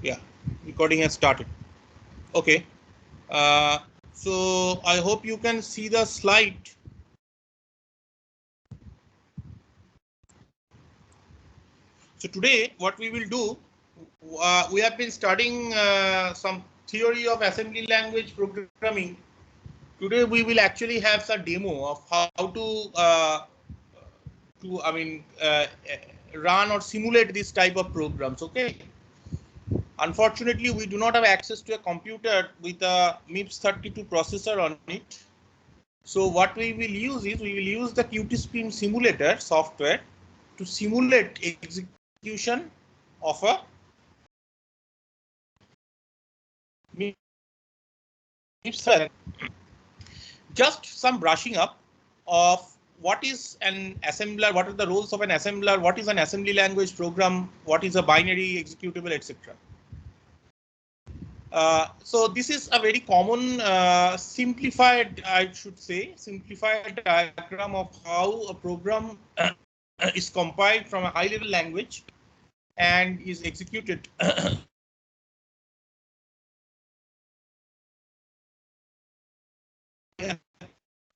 Yeah, recording has started. Okay. So I hope you can see the slide. So today, what we will do, we have been studying some theory of assembly language programming. Today, we will actually have a demo of how to run or simulate this type of programs. Okay. Unfortunately, we do not have access to a computer with a MIPS 32 processor on it. So what we will use is we will use the Qt-Spin simulator software to simulate execution of a MIPS. Just some brushing up of what is an assembler, what are the roles of an assembler, what is an assembly language program, what is a binary executable, etc. So this is a very common simplified, I should say, simplified diagram of how a program is compiled from a high level language and is executed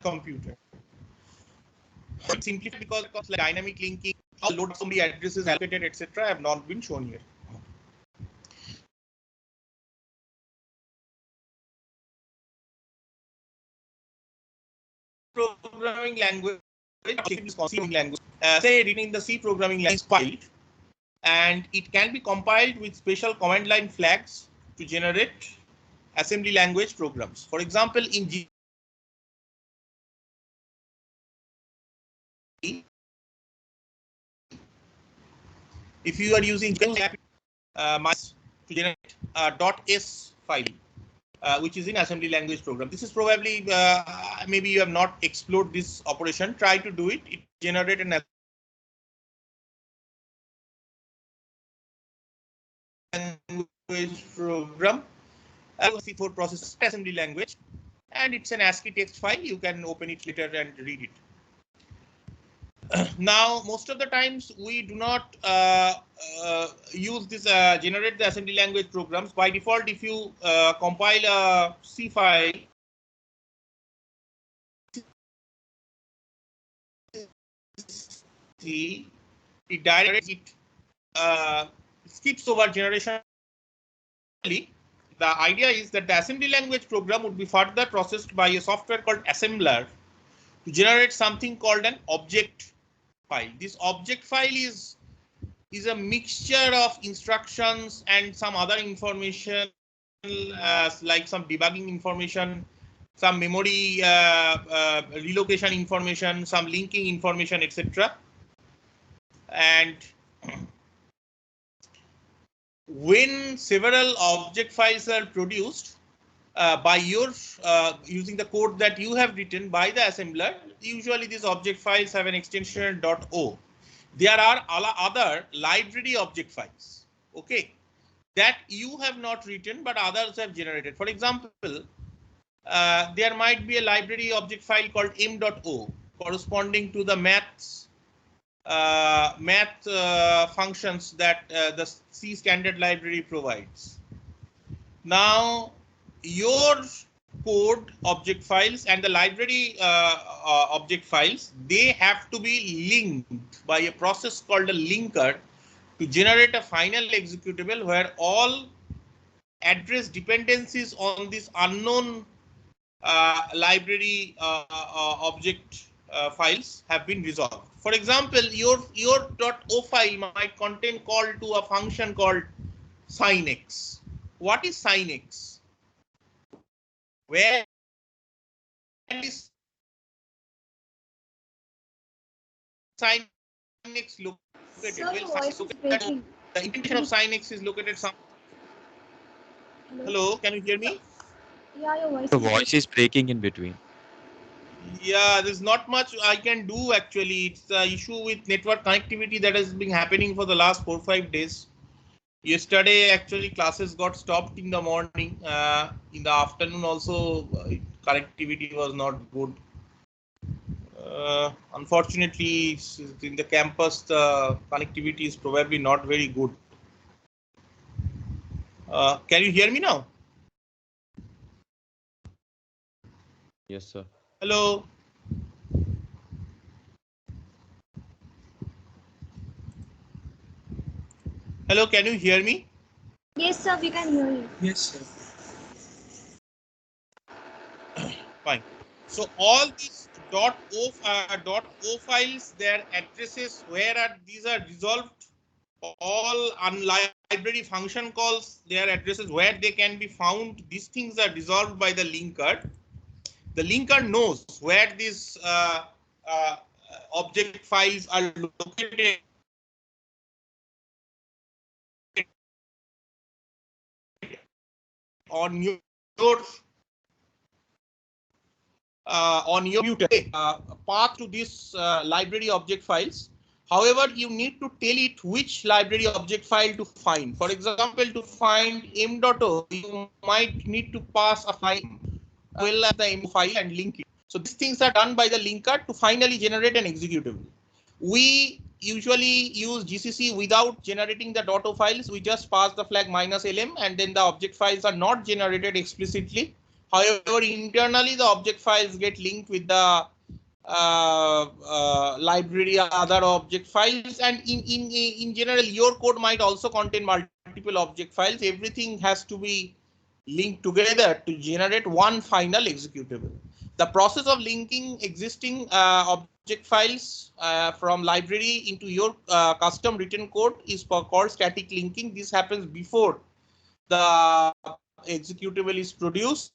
computer. Simplified because like dynamic linking, how load so many addresses allocated, etc. have not been shown here. Programming language, say written in the C programming language is compiled, and it can be compiled with special command line flags to generate assembly language programs. For example, in G, if you are using to generate a .s file, which is in assembly language program. This is probably maybe you have not explored this operation. Try to do it. It generate an language program. C4 process assembly language, and it's an ASCII text file. You can open it later and read it. Now, most of the times we do not use this generate the assembly language programs. By default, if you compile a C file, it directly skips over generation. The idea is that the assembly language program would be further processed by a software called assembler to generate something called an object file. This object file is a mixture of instructions and some other information like some debugging information, some memory relocation information, some linking information, etc. And when several object files are produced by your using the code that you have written by the assembler, usually these object files have an extension .o. There are other library object files, okay, that you have not written but others have generated. For example, there might be a library object file called m.o corresponding to the math functions that the C standard library provides. Now, your code object files and the library object files, they have to be linked by a process called a linker to generate a final executable where all address dependencies on this unknown library object files have been resolved. For example, your .o file might contain call to a function called sinx. What is sinx? Where is sinx located? Sir, your Well, voice is breaking. the implementation of sinx is located some. Hello? Hello, can you hear me? Yeah, your voice The is voice breaking. is breaking in between. Yeah, there's not much I can do actually. It's the issue with network connectivity that has been happening for the last 4-5 days. Yesterday, actually, classes got stopped in the morning. In the afternoon, also, connectivity was not good. Unfortunately, in the campus, the connectivity is probably not very good. Can you hear me now? Yes, sir. Hello. Hello, can you hear me? Yes, sir, we can hear you. Yes, sir. Fine. So all these .o files, their addresses, where are these are resolved? All library function calls, their addresses, where they can be found. These things are resolved by the linker. The linker knows where these uh, object files are located on your path to this library object files. However, you need to tell it which library object file to find. For example, to find m.o, you might need to pass a file well as the m file and link it. So these things are done by the linker to finally generate an executable. We usually use GCC without generating the .o files. We just pass the flag -lm and then the object files are not generated explicitly. However, internally the object files get linked with the library other object files, and in general your code might also contain multiple object files. Everything has to be linked together to generate one final executable. The process of linking existing object files from library into your custom written code is called static linking. This happens before the executable is produced.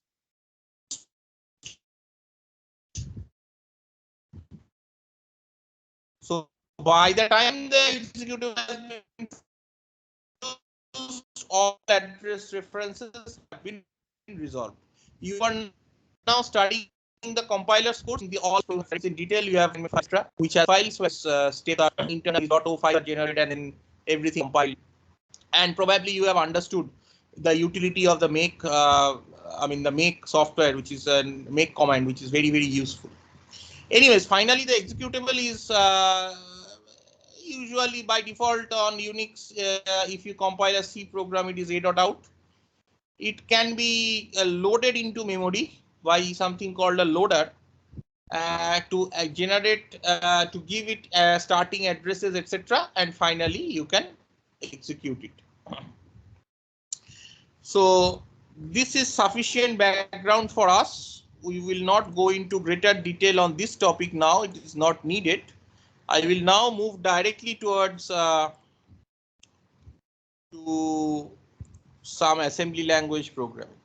So by the time the executable has been produced, all address references have been resolved. You are now studying the compiler's code in the all in detail. You have extra which has files where state internal .o file generated and then everything compiled. And probably you have understood the utility of the make. The make software, which is a make command, which is very useful. Anyways, finally the executable is usually by default on Unix. If you compile a C program, it is a.out. It can be loaded into memory by something called a loader to generate, to give it starting addresses, etc. And finally you can execute it. So this is sufficient background for us. We will not go into greater detail on this topic now. It is not needed. I will now move directly towards to some assembly language programming.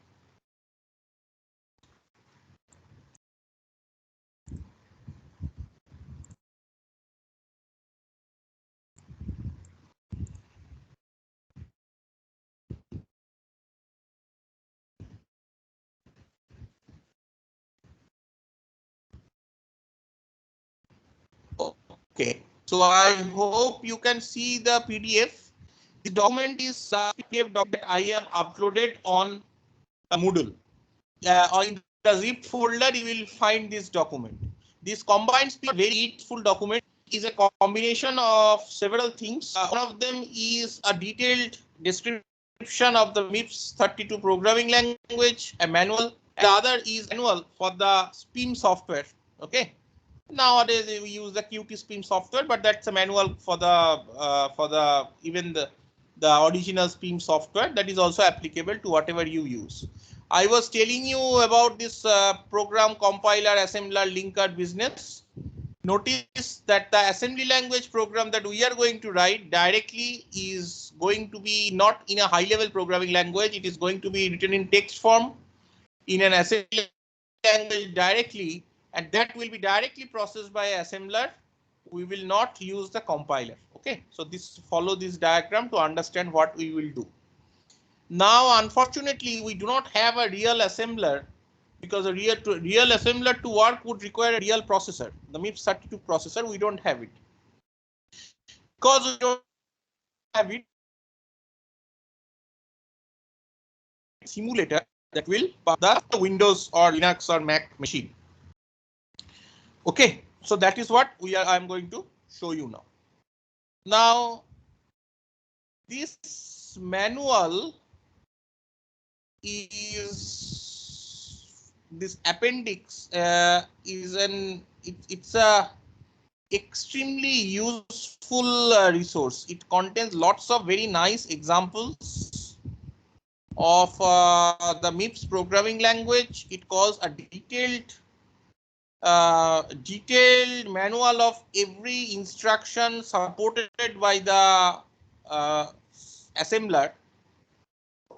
Okay, so I hope you can see the PDF. The document is PDF doc that I have uploaded on Moodle. Or in the zip folder, you will find this document. This combines a very useful document. Is a combination of several things. One of them is a detailed description of the MIPS 32 programming language, a manual. The other is manual for the SPIM software. Okay. Nowadays we use the Qt SPIM software, but that's a manual for the even the original SPIM software that is also applicable to whatever you use. I was telling you about this program compiler assembler linker business. Notice that the assembly language program that we are going to write directly is going to be not in a high level programming language. It is going to be written in text form in an assembly language directly, and that will be directly processed by assembler. We will not use the compiler. Okay, so follow this diagram to understand what we will do. Now, unfortunately, we do not have a real assembler, because a real assembler to work would require a real processor. The MIPS 32 processor, we don't have it. Because we don't have it, simulator that will power the Windows or Linux or Mac machine. Okay, so that is what I'm going to show you now. Now, this manual is this appendix it's a extremely useful resource. It contains lots of very nice examples of the MIPS programming language. It calls a detailed manual of every instruction supported by the assembler.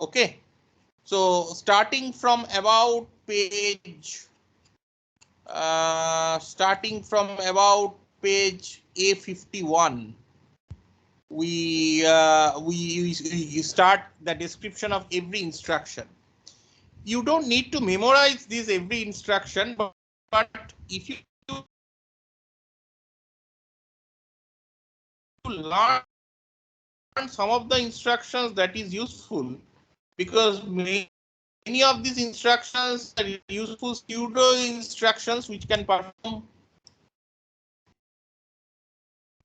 Okay, so starting from about page A51, we start the description of every instruction. You don't need to memorize this every instruction, but if you learn some of the instructions, that is useful, because many of these instructions are useful pseudo instructions which can perform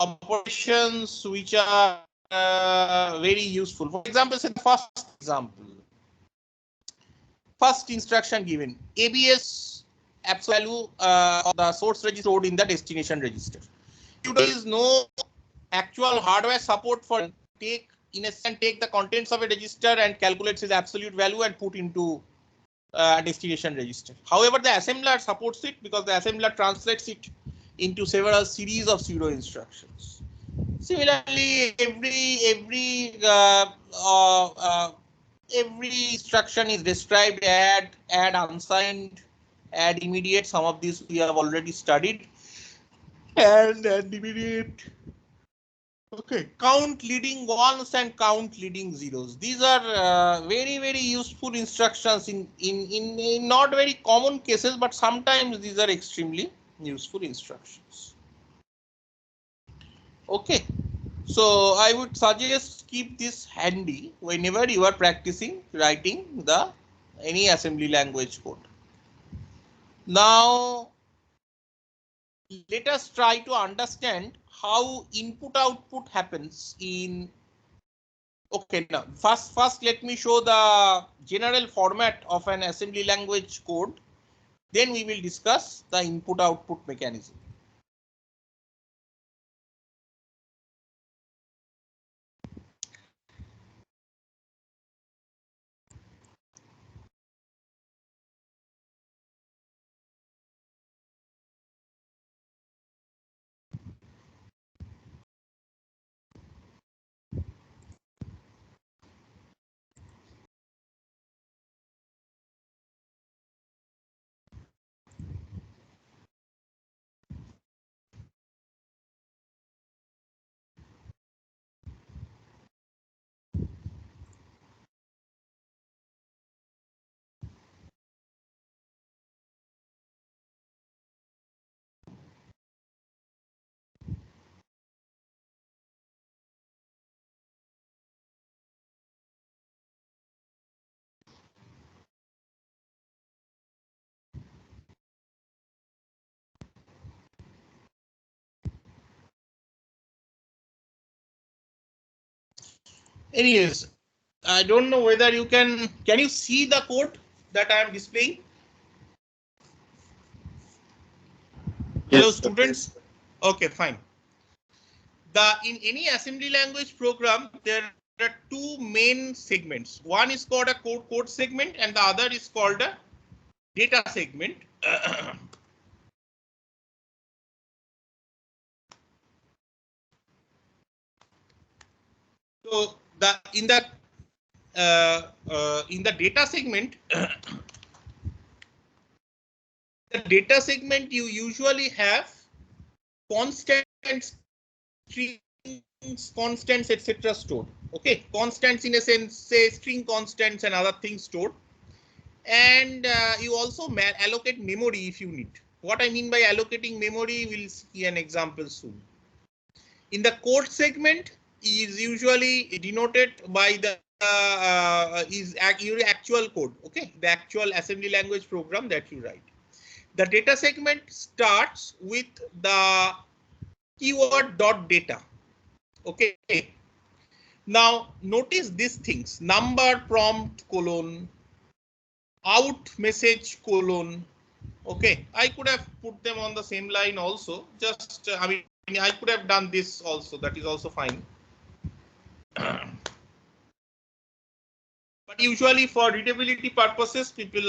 operations which are very useful. For example, say the first instruction given, ABS absolute value of the source register stored in the destination register. There is no actual hardware support for take the contents of a register and calculates its absolute value and put into destination register. However, the assembler supports it because the assembler translates it into several series of pseudo instructions. Similarly, every instruction is described: add unsigned, add immediate. Some of these we have already studied. And immediate. Okay, count leading ones and count leading zeros. These are very useful instructions in not very common cases, but sometimes these are extremely useful instructions. Okay, so I would suggest keep this handy whenever you are practicing writing any assembly language code. Now, let us try to understand how input output happens in. Okay, now first let me show the general format of an assembly language code. Then we will discuss the input output mechanism. Anyways, I don't know whether you can you see the code that I am displaying? Yes, hello, students. Okay, fine. In any assembly language program, there are two main segments. One is called a code segment and the other is called a data segment. So in the data segment, the data segment you usually have constants, strings, constants, etc. stored. Okay, constants in a sense, say string constants and other things stored. And you also allocate memory if you need. What I mean by allocating memory, we'll see an example soon. In the code segment is usually denoted by the your actual code. Okay, the actual assembly language program that you write. The data segment starts with the keyword .data. Okay. Now notice these things: number, prompt, colon, out message colon. Okay, I could have put them on the same line also. Just I mean, I could have done this also. That is also fine. But usually for readability purposes, people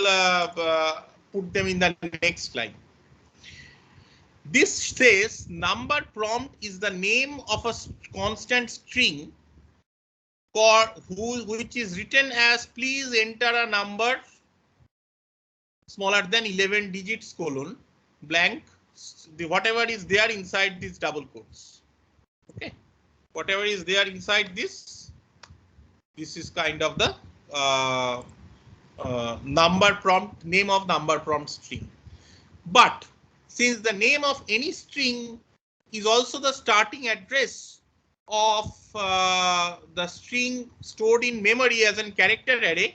put them in the next line. This says number prompt is the name of a constant string which is written as please enter a number smaller than 11 digits colon blank, whatever is there inside these double quotes. Okay, whatever is there inside this is kind of the number prompt, name of number prompt string. But since the name of any string is also the starting address of the string stored in memory as a character array,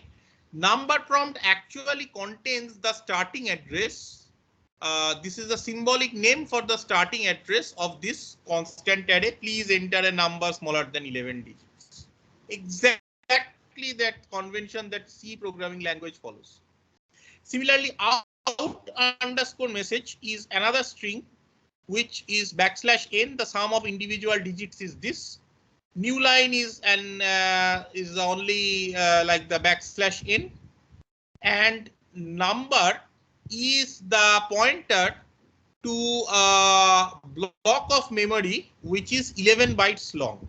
number prompt actually contains the starting address. This is a symbolic name for the starting address of this constant array. Please enter a number smaller than 11 digits. Exactly that convention that C programming language follows. Similarly, out underscore message is another string which is \n. The sum of individual digits is this. New line is is only like the \n, and number is the pointer to a block of memory which is 11 bytes long.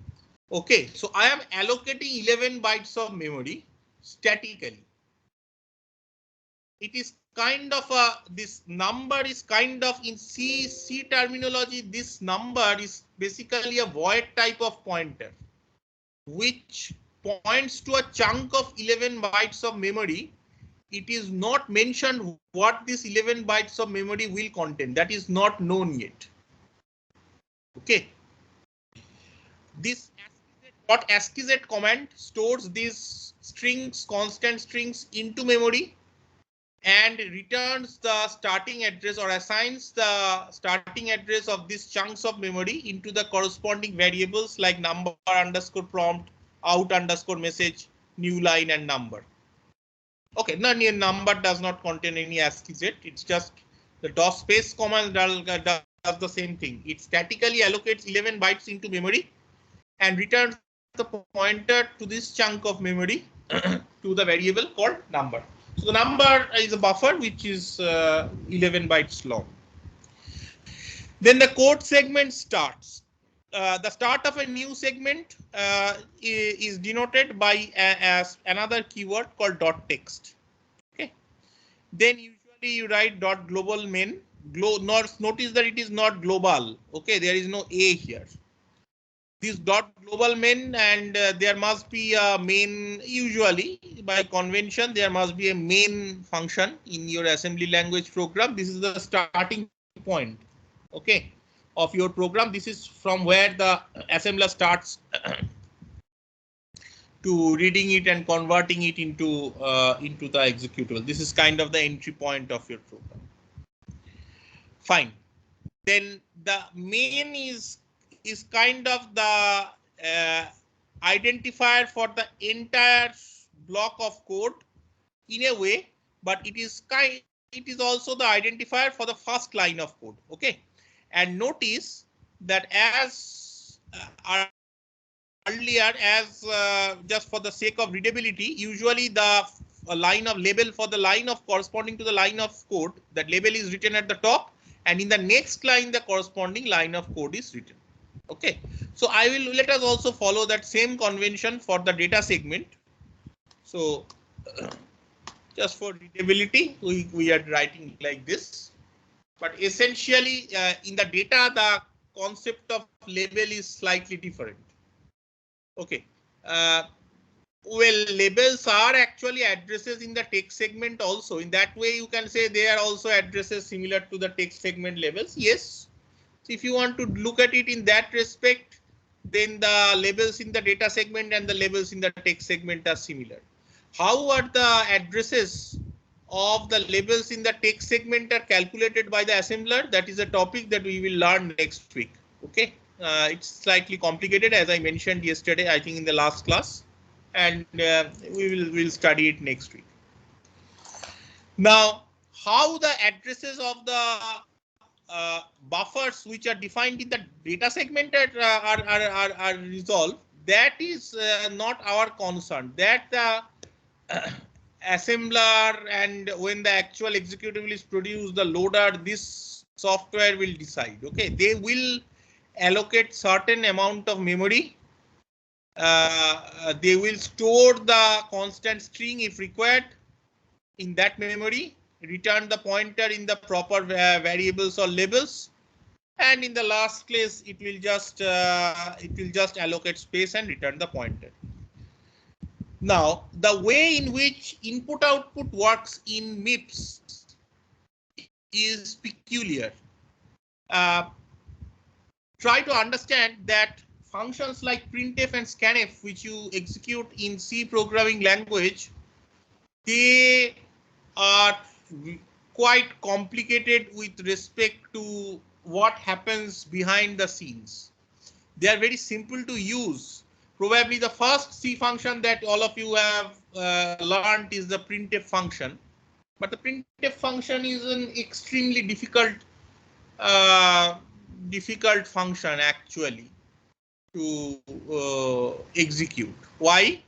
Okay, so I am allocating 11 bytes of memory statically. It is kind of this number is kind of in C terminology. This number is basically a void type of pointer, which points to a chunk of 11 bytes of memory. It is not mentioned what this 11 bytes of memory will contain. That is not known yet. Okay. This ASCII command stores these strings, constant strings into memory and returns the starting address or assigns the starting address of these chunks of memory into the corresponding variables like number underscore prompt, out underscore message, new line, and number. Okay, no, number does not contain any ASCII. It's just the DOS space command does the same thing. It statically allocates 11 bytes into memory and returns the pointer to this chunk of memory to the variable called number. So the number is a buffer which is 11 bytes long. Then the code segment starts. The start of a new segment is denoted by as another keyword called .text. Okay. Then usually you write .global main. Notice that it is not global. Okay, there is no A here. This .global main, and there must be a main. Usually by convention there must be a main function in your assembly language program. This is the starting point, okay, of your program. This is from where the assembler starts to reading it and converting it into the executable. This is kind of the entry point of your program. Fine. Then the main is kind of the identifier for the entire block of code in a way, but it is also the identifier for the first line of code. Okay, and notice that as earlier, as just for the sake of readability, usually the line of label for the line of corresponding to the line of code, that label is written at the top, and in the next line the corresponding line of code is written. Okay, so let us also follow that same convention for the data segment. So just for readability, we are writing like this, but essentially in the data, the concept of label is slightly different. Okay, well, labels are actually addresses in the text segment also. In that way, you can say they are also addresses similar to the text segment labels. Yes. If you want to look at it in that respect, then the labels in the data segment and the labels in the text segment are similar. How are the addresses of the labels in the text segment are calculated by the assembler? That is a topic that we will learn next week. Okay, it's slightly complicated, as I mentioned yesterday, I think in the last class, and we'll study it next week. Now, how the addresses of the buffers which are defined in the data segment are resolved, that is not our concern. That the assembler and when the actual executable is produced, the loader, this software will decide. Okay, they will allocate certain amount of memory. They will store the constant string if required in that memory, return the pointer in the proper variables or labels, and in the last case it will just allocate space and return the pointer. Now, the way in which input output works in MIPS is peculiar. Try to understand that functions like printf and scanf, which you execute in C programming language, they are quite complicated with respect to what happens behind the scenes. They are very simple to use. Probably the first C function that all of you have learned is the printf function. But the printf function is an extremely difficult function actually to execute. Why?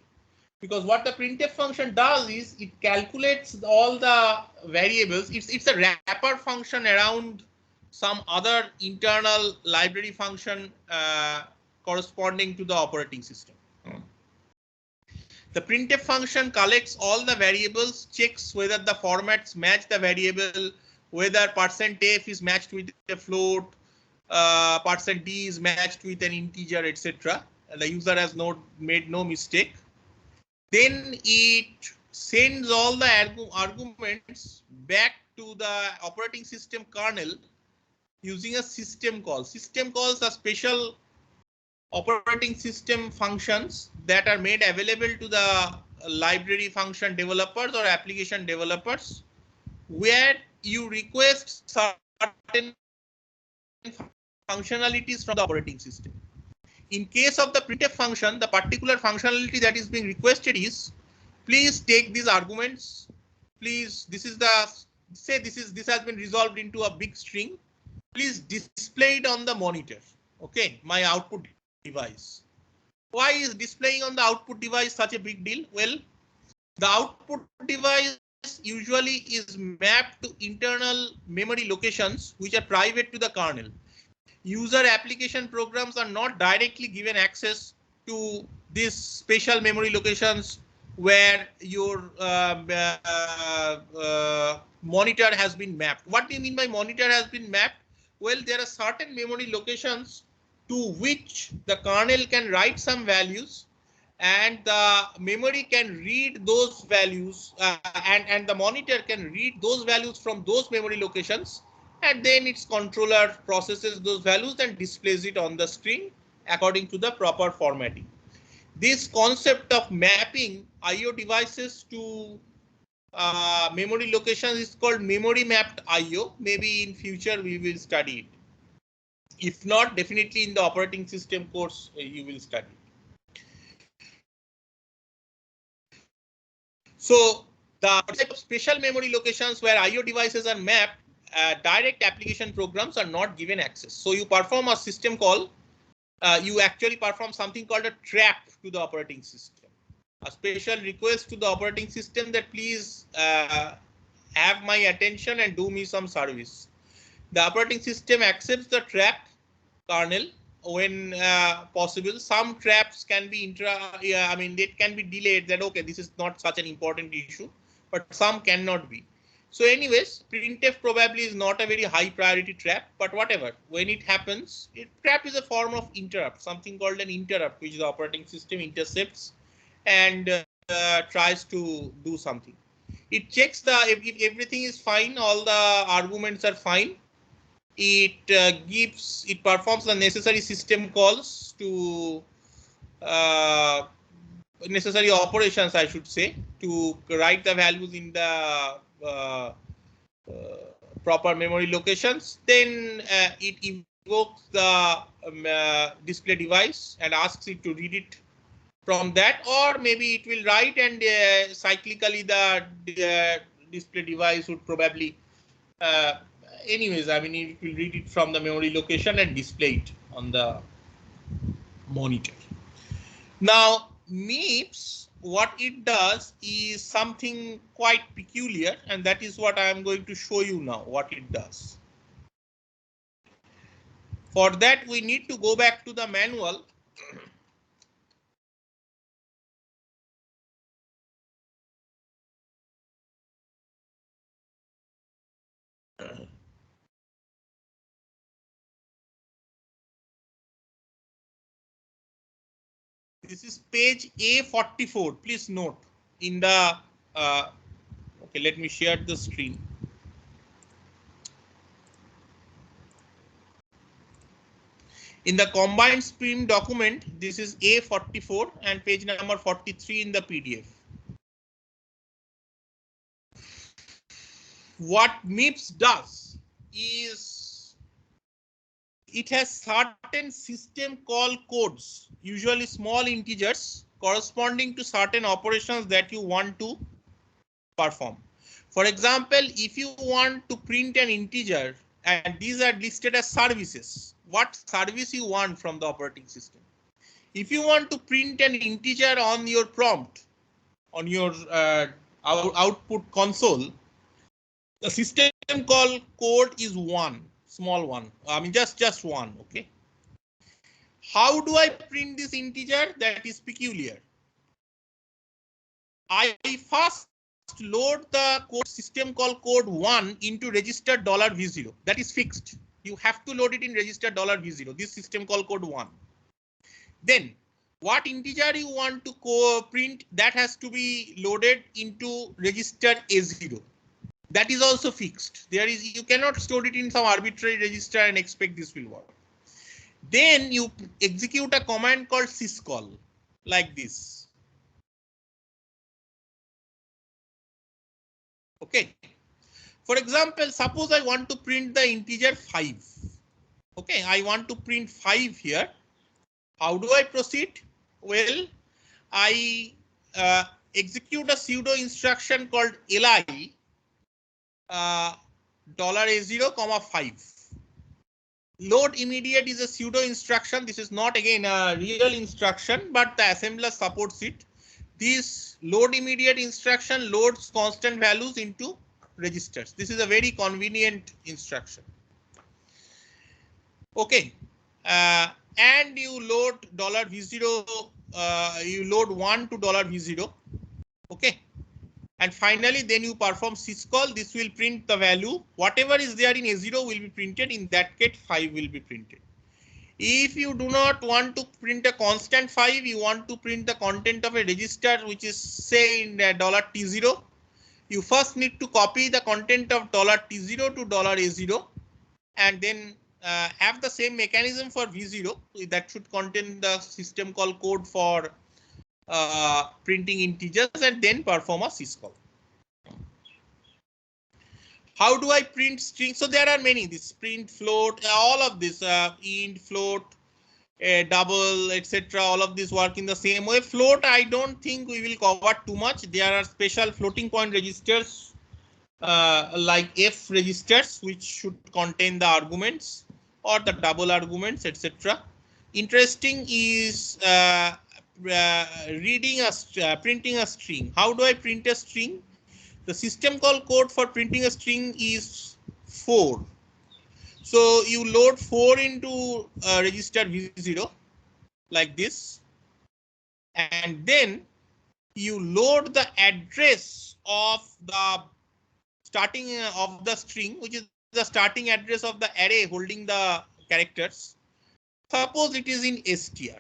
Because what the printf function does is it calculates all the variables. It's a wrapper function around some other internal library function corresponding to the operating system. The printf function collects all the variables, checks whether the formats match the variable, whether %f is matched with a float, %d is matched with an integer, etc. The user has made no mistake. Then it sends all the arguments back to the operating system kernel using a system call. System calls are special operating system functions that are made available to the library function developers or application developers, where you request certain functionalities from the operating system. In case of the printf function, the particular functionality that is being requested is, please take these arguments. Please, this has been resolved into a big string. Please display it on the monitor. Okay, my output device. Why is displaying on the output device such a big deal? Well, the output device usually is mapped to internal memory locations which are private to the kernel. User application programs are not directly given access to these special memory locations where your monitor has been mapped. What do you mean by monitor has been mapped? Well, there are certain memory locations to which the kernel can write some values, and the memory can read those values, and the monitor can read those values from those memory locations, and then its controller processes those values and displays it on the screen according to the proper formatting. This concept of mapping I/O devices to memory locations is called memory mapped I/O. Maybe in future we will study it. If not, definitely in the operating system course you will study. So the type of special memory locations where I/O devices are mapped, direct application programs are not given access. So you perform a system call. You actually perform something called a trap to the operating system. A special request to the operating system that please have my attention and do me some service. The operating system accepts the trap kernel when possible. Some traps can be it can be delayed, that okay, this is not such an important issue, but some cannot be. So anyways, printf probably is not a very high priority trap, but whatever, when it happens, trap is a form of interrupt, something called an interrupt, which the operating system intercepts and tries to do something. It checks if everything is fine, all the arguments are fine. It performs the necessary system calls to necessary operations, I should say, to write the values in the proper memory locations. Then it invokes the display device and asks it to read it from that, or maybe it will write and cyclically the display device would probably, anyways, I mean, it will read it from the memory location and display it on the monitor. Now, MIPS, what it does is something quite peculiar, and that is what I am going to show you now, what it does. For that, we need to go back to the manual. This is page A44. Please note in the, okay, let me share the screen. In the combined stream document, this is A44 and page number 43 in the PDF. What MIPS does is it has certain system call codes, usually small integers, corresponding to certain operations that you want to perform. For example, if you want to print an integer and these are listed as services, what service you want from the operating system. If you want to print an integer on your prompt, on your output console, the system call code is one, small one. I mean, just one. Okay. How do I print this integer? That is peculiar. I first load the code system call code 1 into register $V0. That is fixed. You have to load it in register $V0. This system call code 1. Then what integer you want to print, that has to be loaded into register A0. That is also fixed. There is, you cannot store it in some arbitrary register and expect this will work. Then you execute a command called syscall like this. Okay. For example, suppose I want to print the integer 5. Okay, I want to print 5 here. How do I proceed? Well, I execute a pseudo instruction called li $A0, 5. Load immediate is a pseudo instruction. This is not again a real instruction, but the assembler supports it. This load immediate instruction loads constant values into registers. This is a very convenient instruction. Okay, and you load $V0. You load 1 to $V0. Okay. And finally, then you perform syscall. This will print the value. Whatever is there in A0 will be printed. In that case, 5 will be printed. If you do not want to print a constant 5, you want to print the content of a register, which is say in $T0. You first need to copy the content of $T0 to $A0, and then have the same mechanism for V0. That should contain the system call code for printing integers, and then perform a syscall. How do I print strings? So there are many, this print float, all of this int, float, double, etc. All of this work in the same way. Float, I don't think we will cover too much. There are special floating point registers like F registers, which should contain the arguments or the double arguments, etc. Interesting is printing a string. How do I print a string? The system call code for printing a string is 4. So you load 4 into register V0 like this, and then you load the address of the starting of the string, which is the starting address of the array holding the characters. Suppose it is in str.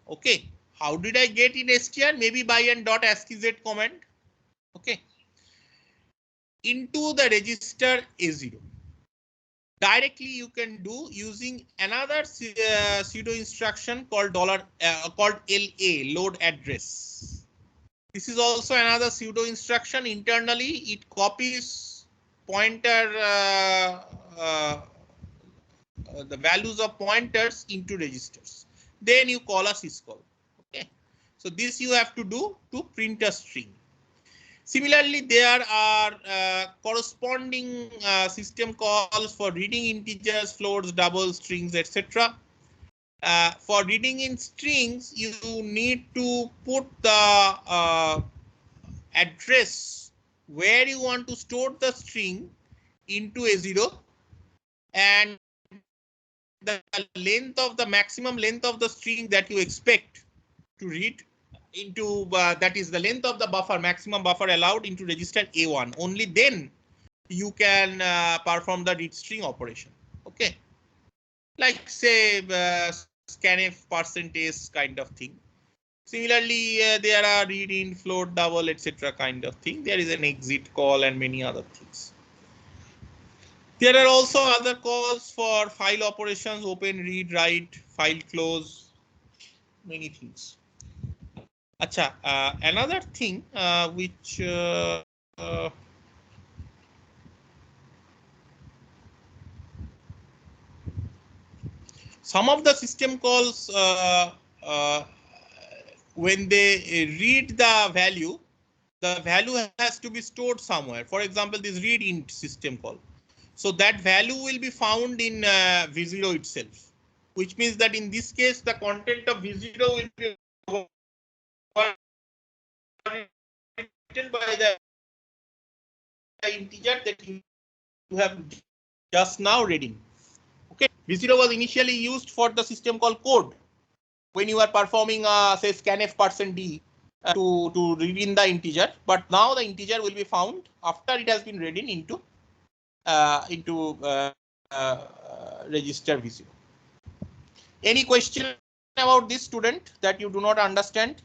Okay. How did I get in str? Maybe by an .ascii command. Okay. Into the register A0. Directly you can do using another pseudo instruction called LA, load address. This is also another pseudo instruction. Internally, it copies pointer the values of pointers into registers. Then you call a syscall. Okay. So this you have to do to print a string. Similarly, there are corresponding system calls for reading integers, floats, doubles, strings, etc. For reading in strings, you need to put the address where you want to store the string into A0, and the length of the maximum length of the string that you expect to read into that is the length of the buffer, maximum buffer allowed into register A1. Only then you can perform the read string operation. Okay, like say scanf %s kind of thing. Similarly, there are read in, float, double, etc. kind of thing. There is an exit call and many other things. There are also other calls for file operations: open, read, write, file close, many things. Acha, another thing which some of the system calls when they read the value has to be stored somewhere. For example, this read int system call. So that value will be found in V0 itself, which means that in this case, the content of V0 will be written by the integer that you have just now reading. Okay, V0 was initially used for the system call code when you are performing say scanf %d to read in the integer, but now the integer will be found after it has been read in into register V0. Any question about this, student, that you do not understand?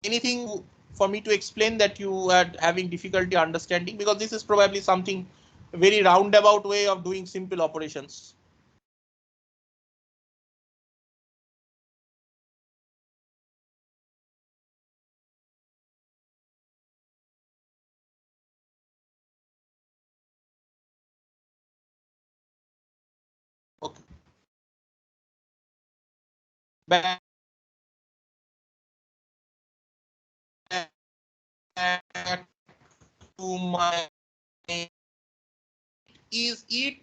Anything for me to explain that you are having difficulty understanding? Because this is probably something very roundabout way of doing simple operations. Okay. Back to my, is it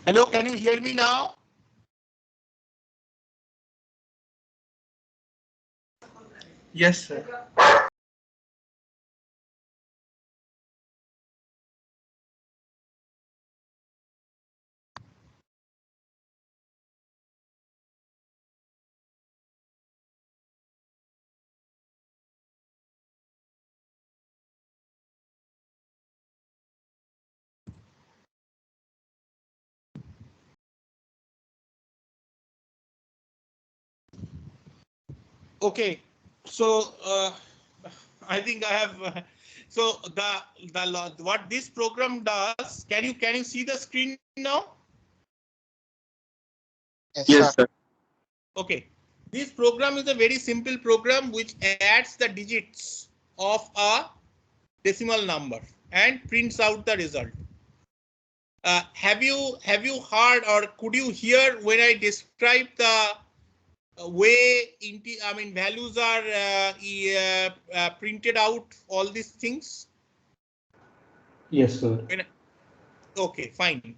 Hello, can you hear me now? Yes, sir. Okay, so I think I have. So what this program does? Can you see the screen now? Yes, sir. Okay, this program is a very simple program which adds the digits of a decimal number and prints out the result. Have you heard or could you hear when I describe the way values are printed out, all these things? Yes, sir. Okay, fine.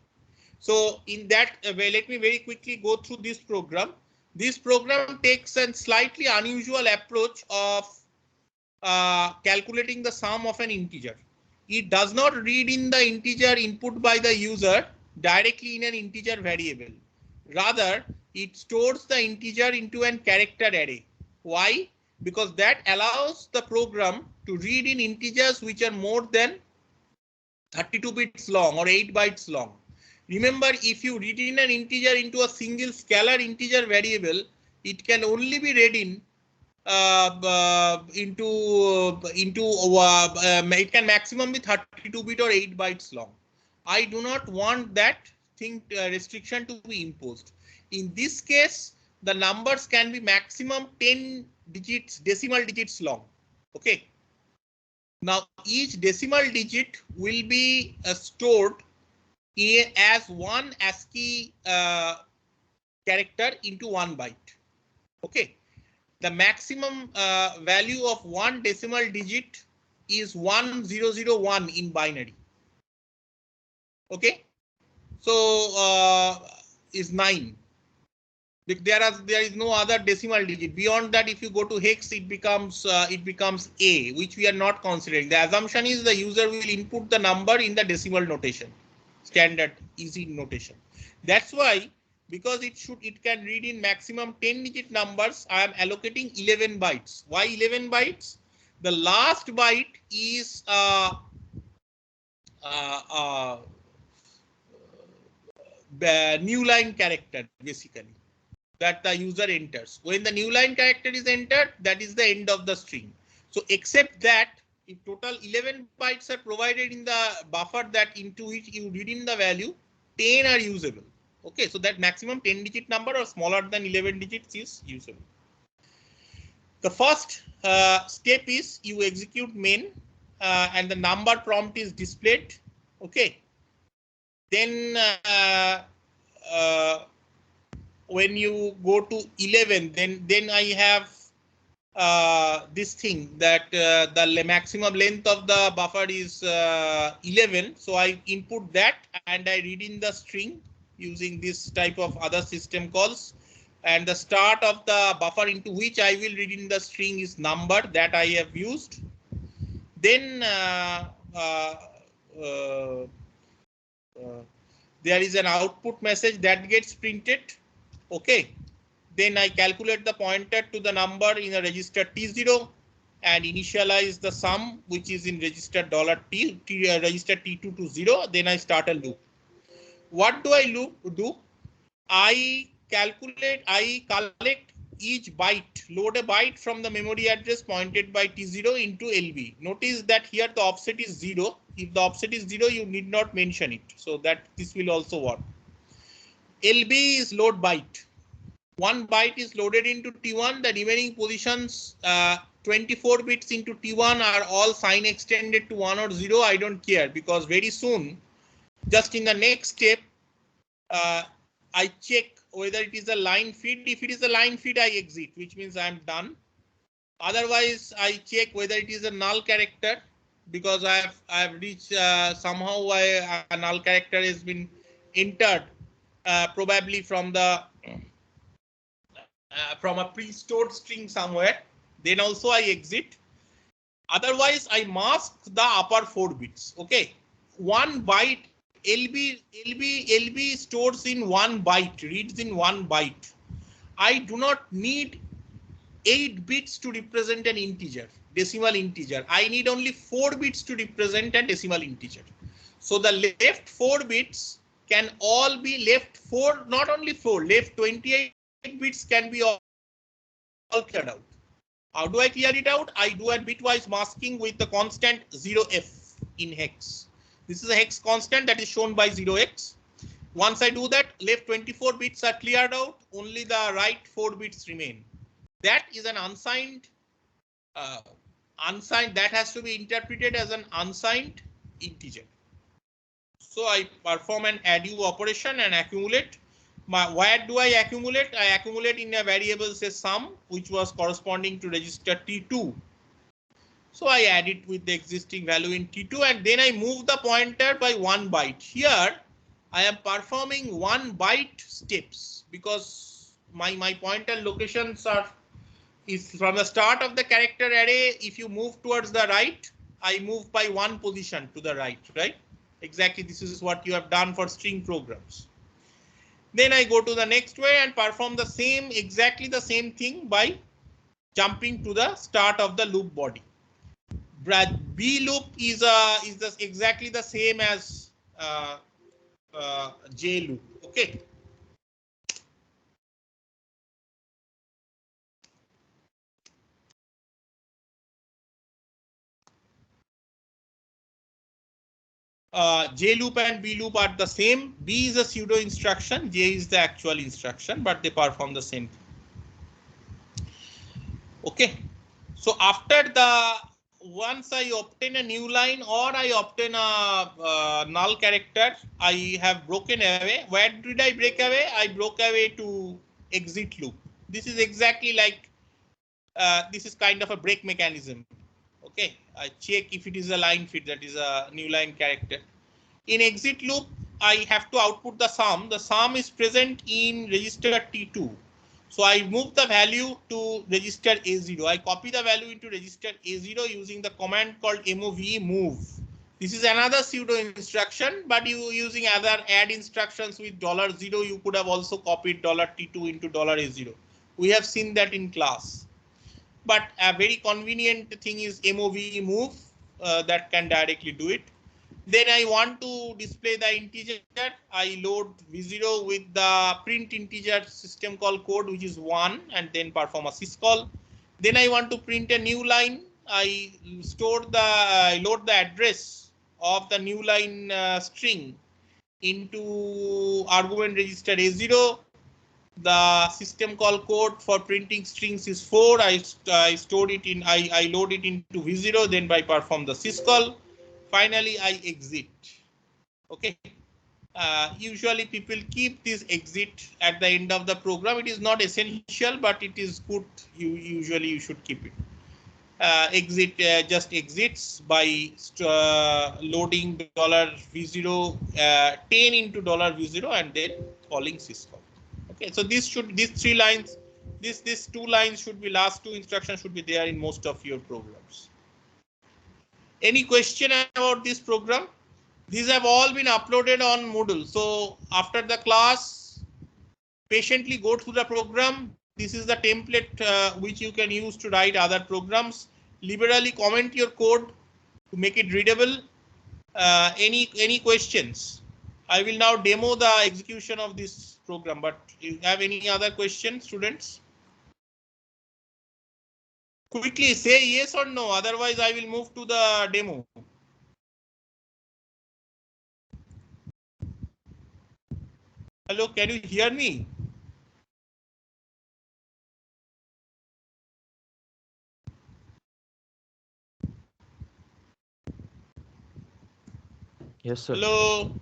So in that way, let me very quickly go through this program. This program takes a slightly unusual approach of calculating the sum of an integer. It does not read in the integer input by the user directly in an integer variable. Rather, it stores the integer into an character array. Why? Because that allows the program to read in integers which are more than 32 bits long or 8 bytes long. Remember, if you read in an integer into a single scalar integer variable, it can only be read in it can maximum be 32 bit or 8 bytes long. I do not want that thing restriction to be imposed. In this case, the numbers can be maximum 10 digits, decimal digits long. Okay. Now each decimal digit will be stored as one ASCII character into 1 byte. Okay. The maximum value of one decimal digit is 1001 in binary. Okay, so is 9. There is no other decimal digit beyond that. If you go to hex, it becomes a, which we are not considering. The assumption is the user will input the number in the decimal notation, standard easy notation. That's why, because it can read in maximum 10 digit numbers, I am allocating 11 bytes. Why 11 bytes? The last byte is new line character, basically, that the user enters. When the new line character is entered, that is the end of the string. So except that, if total 11 bytes are provided in the buffer that into which you read in the value, 10 are usable. Okay, so that maximum 10 digit number or smaller than 11 digits is usable. The first step is you execute main and the number prompt is displayed. Okay, then when you go to 11, then I have this thing that the maximum length of the buffer is 11. So I input that and I read in the string using this type of other system calls. And the start of the buffer into which I will read in the string is number that I have used. Then there is an output message that gets printed. Okay. Then I calculate the pointer to the number in a register T0 and initialize the sum, which is in register $T, register T2 to 0. Then I start a loop. What do I do? I collect each byte, load a byte from the memory address pointed by T0 into LB. Notice that here the offset is 0. If the offset is 0, you need not mention it. So that this will also work. LB is load byte. One byte is loaded into T1. The remaining positions, 24 bits into T1 are all sign extended to 1 or 0. I don't care, because very soon, just in the next step, I check whether it is a line feed. If it is a line feed, I exit, which means I'm done. Otherwise, I check whether it is a null character, because I have reached somehow a null character has been entered probably from the from a pre-stored string somewhere. Then also I exit. Otherwise, I mask the upper 4 bits. Okay, 1 byte LB stores in 1 byte, reads in 1 byte. I do not need 8 bits to represent an integer, decimal integer. I need only 4 bits to represent a decimal integer. So the left 4 bits can all be left 4, not only 4, left 28 bits can be all cleared out. How do I clear it out? I do a bitwise masking with the constant 0f in hex. This is a hex constant that is shown by 0x. Once I do that, left 24 bits are cleared out, only the right 4 bits remain. That is an unsigned, that has to be interpreted as an unsigned integer. So I perform an addu operation and accumulate. Where do I accumulate? I accumulate in a variable say sum, which was corresponding to register T2. So I add it with the existing value in T2 and then I move the pointer by 1 byte. Here I am performing 1 byte steps because my pointer locations is from the start of the character array. If you move towards the right, I move by 1 position to the right, right? Exactly, this is what you have done for string programs. Then I go to the next way and perform the same, exactly the same thing by jumping to the start of the loop body. B loop is exactly the same as J loop. Okay. J loop and B loop are the same. B is a pseudo instruction, J is the actual instruction, but they perform the same thing. Okay. So after once I obtain a new line or I obtain a null character, I have broken away. Where did I break away? I broke away to exit loop. This is exactly like this is kind of a break mechanism. Okay, I check if it is a line fit, that is a new line character. In exit loop, I have to output the sum. The sum is present in register T2. So I move the value to register A0. I copy the value into register A0 using the command called move move. This is another pseudo instruction, but you using other add instructions with $0, you could have also copied $T2 into $A0. We have seen that in class. But a very convenient thing is move move that can directly do it. Then I want to display the integer. I load V0 with the print integer system call code, which is 1, and then perform a syscall. Then I want to print a new line. I load the address of the new line string into argument register A0. The system call code for printing strings is 4. I stored it in, I load it into V0, then I perform the syscall. Finally, I exit. Okay. Usually people keep this exit at the end of the program. It is not essential, but it is good. Usually you should keep it. Exit just exits by loading $V0 10 into $V0 and then calling syscall. Okay, so these 3 lines, these 2 lines should be, last 2 instructions should be there in most of your programs. Any question about this program? These have all been uploaded on Moodle. So after the class, patiently go through the program. This is the template which you can use to write other programs. Liberally comment your code to make it readable. Any questions? I will now demo the execution of this program, but you have any other questions, students? Quickly say yes or no, otherwise I will move to the demo. Hello, can you hear me? Yes, sir. Hello.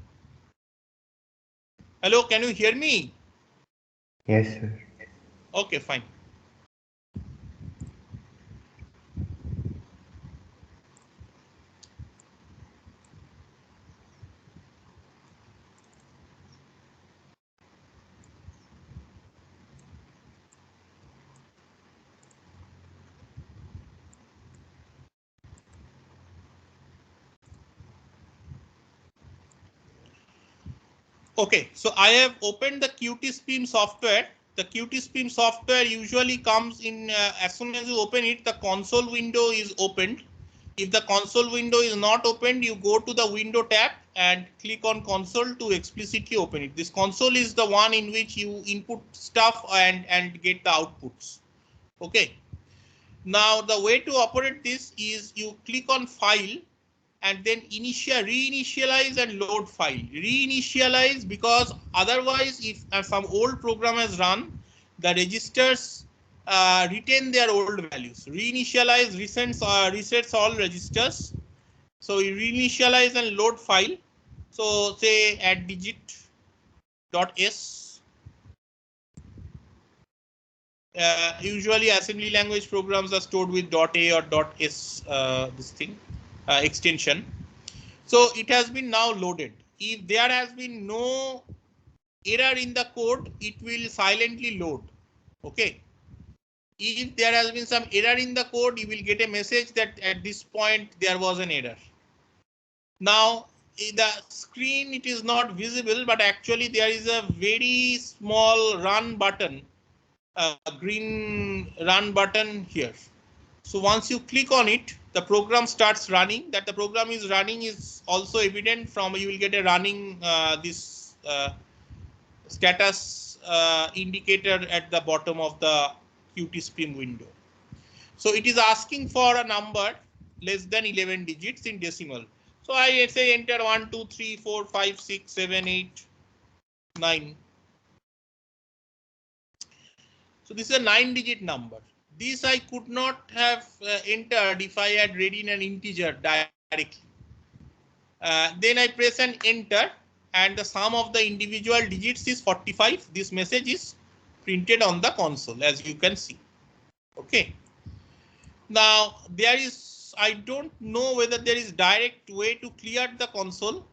Hello, can you hear me? Yes, sir. Okay, fine. Okay, so I have opened the QtSpim software. The QtSpim software usually comes in as soon as you open it, the console window is opened. If the console window is not opened, you go to the window tab and click on console to explicitly open it. This console is the one in which you input stuff and get the outputs. Okay. Now the way to operate this is you click on file and then reinitialize and load file. Reinitialize because otherwise if some old program has run, the registers retain their old values. Reinitialize resets all registers. So you reinitialize and load file. So say add digit.s. Usually assembly language programs are stored with .a or .s this thing extension. So it has been now loaded. If there has been no error in the code, it will silently load. Okay. If there has been some error in the code, you will get a message that at this point there was an error. Now in the screen it is not visible, but actually there is a very small run button, green run button here. So once you click on it, the program starts running. That the program is running is also evident from you will get a running this status indicator at the bottom of the QtSpim window. So it is asking for a number less than 11 digits in decimal. So I say enter 1, 2, 3, 4, 5, 6, 7, 8, 9. So this is a 9-digit number. This I could not have entered if I had read in an integer directly. Then I press an enter and the sum of the individual digits is 45. This message is printed on the console as you can see. Okay. Now there is, I don't know whether there is direct way to clear the console,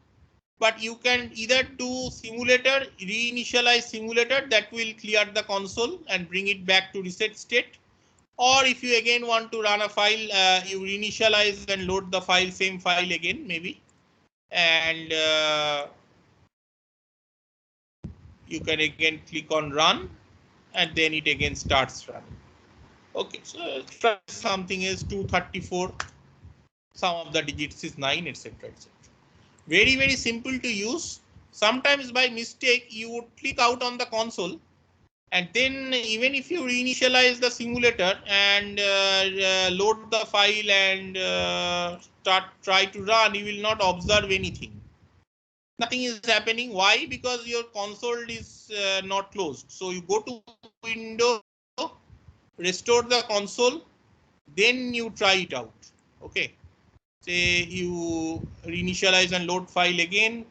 but you can either do simulator, reinitialize simulator that will clear the console and bring it back to reset state. Or if you again want to run a file, you reinitialize and load the file, same file again maybe. And you can again click on run and then it again starts running. Okay, so try something is 234, some of the digits is 9, etc. etc. Very, very simple to use. Sometimes by mistake you would click out on the console, and then even if you reinitialize the simulator and load the file and try to run, you will not observe anything. Nothing is happening. Why? Because your console is not closed. So you go to window, restore the console, then you try it out. Okay. Say you reinitialize and load file again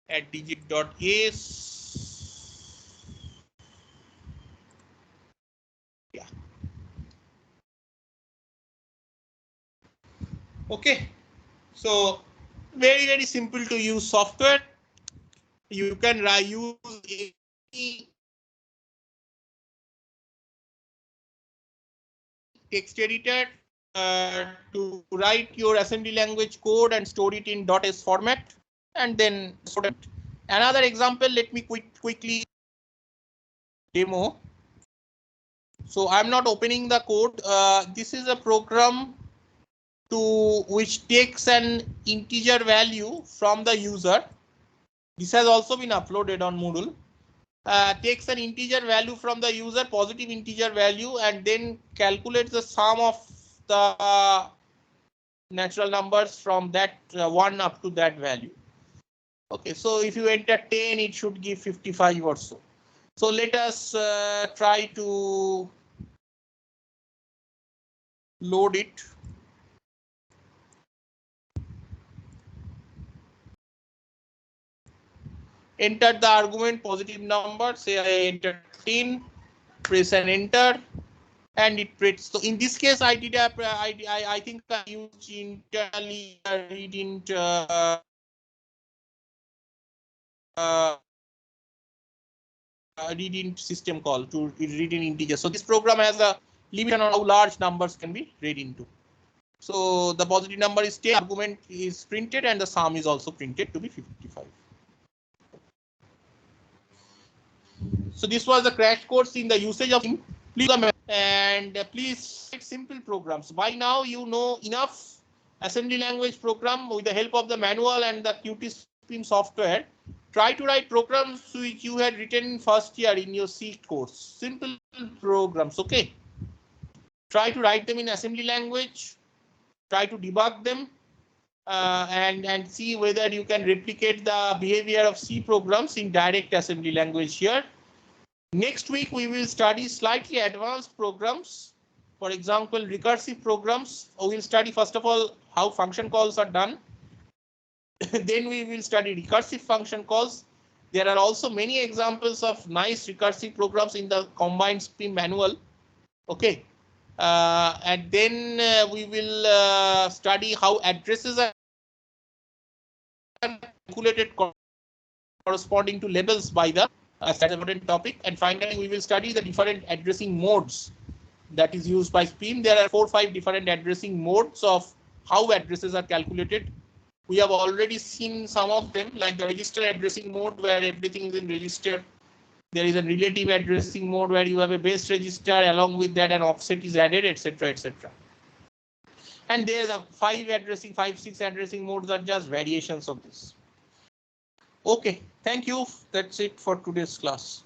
at digit.s. Yeah. Okay. So very, very simple to use software. You can use any text editor to write your assembly language code and store it in .s format and then store it. Another example, let me quickly demo. So I'm not opening the code. This is a program to which takes an integer value from the user. This has also been uploaded on Moodle. Takes an integer value from the user, positive integer value, and then calculates the sum of the natural numbers from that 1 up to that value. Okay, so if you enter 10, it should give 55 or so. So let us try to load it. Enter the argument positive number, say I enter 10, press and enter, and it prints. So in this case, I did I think I used internally reading reading system call to read in integer. So this program has a limit on how large numbers can be read into. So the positive number is 10, argument is printed, and the sum is also printed to be 55. So this was a crash course in the usage of Beam. Please please write simple programs. By now you know enough assembly language program with the help of the manual and the Qt Beam software. Try to write programs which you had written in first year in your C course. Simple programs, okay? Try to write them in assembly language. Try to debug them and see whether you can replicate the behavior of C programs in direct assembly language here. Next week, we will study slightly advanced programs. For example, recursive programs. We will study first of all how function calls are done. Then we will study recursive function calls. There are also many examples of nice recursive programs in the combined SPIM manual. Okay. And then we will study how addresses are calculated corresponding to labels by the that's an important topic. And finally, we will study the different addressing modes that is used by SPIM. There are 4 or 5 different addressing modes of how addresses are calculated. We have already seen some of them, like the register addressing mode where everything is in register. There is a relative addressing mode where you have a base register, along with that an offset is added, etc., etc. And there are 5, 6 addressing modes are just variations of this. Okay, thank you. That's it for today's class.